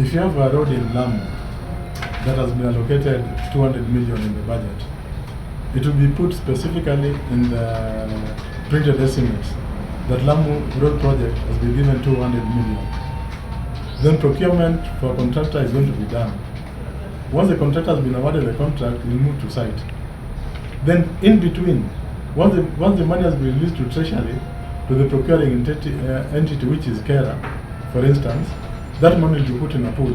If you have a road in Lamu that has been allocated 200 million in the budget, it will be put specifically in the printed estimates that Lamu road project has been given 200 million. Then procurement for a contractor is going to be done. Once the contractor has been awarded the contract, we'll move to site. Then in between, once the money has been released to treasury, to the procuring entity which is Kera, for instance, that money will be put in a pool.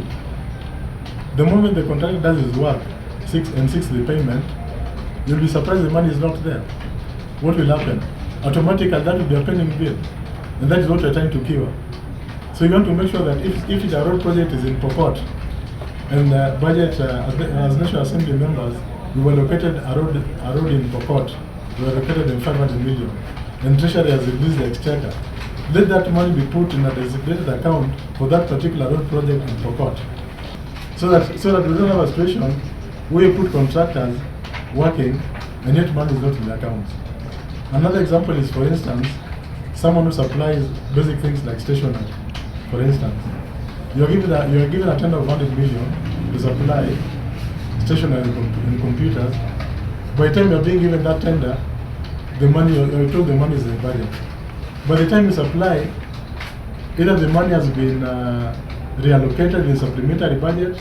The moment the contractor does his work and seeks the payment, you'll be surprised the money is not there. What will happen? Automatically that will be a pending bill. And that is what we're trying to cure. So you want to make sure that if a road project is in Pokot, and the budget, as National Assembly members, we were located a road in Pokot, we were located in 500 million, and Treasury has released the exchequer. Let that money be put in a designated account for that particular road project in Pokot. So that we don't have a situation where you put contractors working and yet money is not in the account. Another example is, for instance, someone who supplies basic things like stationery. For instance, you are given a tender of 100 million to supply stationery and computers. By the time you are being given that tender, the money, you're told the money is in the budget. By the time you supply, either the money has been reallocated in supplementary budget,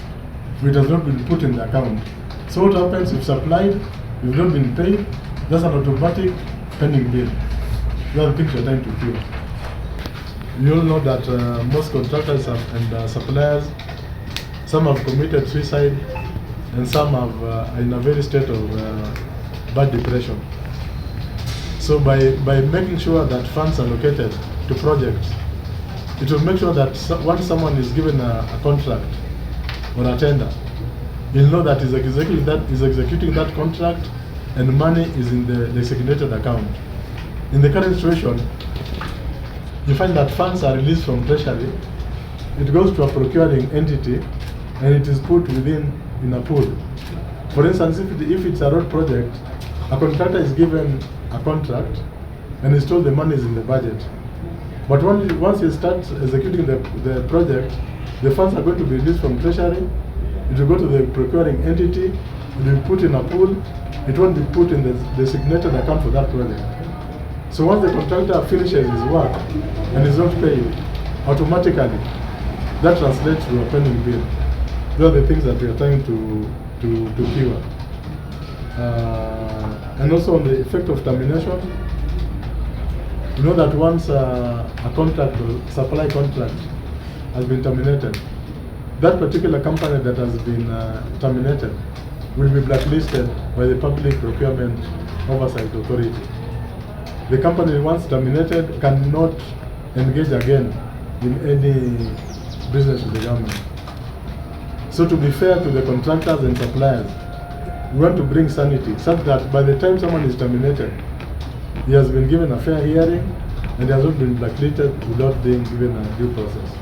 or it has not been put in the account. So what happens if supplied, you've not been paid, that's an automatic pending bill. Those are the things you're trying to cure. You all know that most contractors and suppliers, some have committed suicide and some are in a very state of bad depression. So by making sure that funds are allocated to projects, it will make sure that once someone is given a contract or a tender, he'll know that he's executing that contract and money is in the designated account. In the current situation, you find that funds are released from Treasury, it goes to a procuring entity, and it is put in a pool. For instance, if it's a road project, a contractor is given a contract and is told the money is in the budget. But once he starts executing the project, the funds are going to be released from Treasury, it will go to the procuring entity, it will be put in a pool, it won't be put in the designated account for that project. So once the contractor finishes his work and is not paid, automatically that translates to a pending bill. Those are the things that we are trying to cure. And also on the effect of termination, you know that once a contract or supply contract has been terminated, that particular company that has been terminated will be blacklisted by the Public Procurement Oversight Authority. The company once terminated cannot engage again in any business with the government. So to be fair to the contractors and suppliers, we want to bring sanity such that by the time someone is terminated, he has been given a fair hearing and he has not been blacklisted without being given a due process.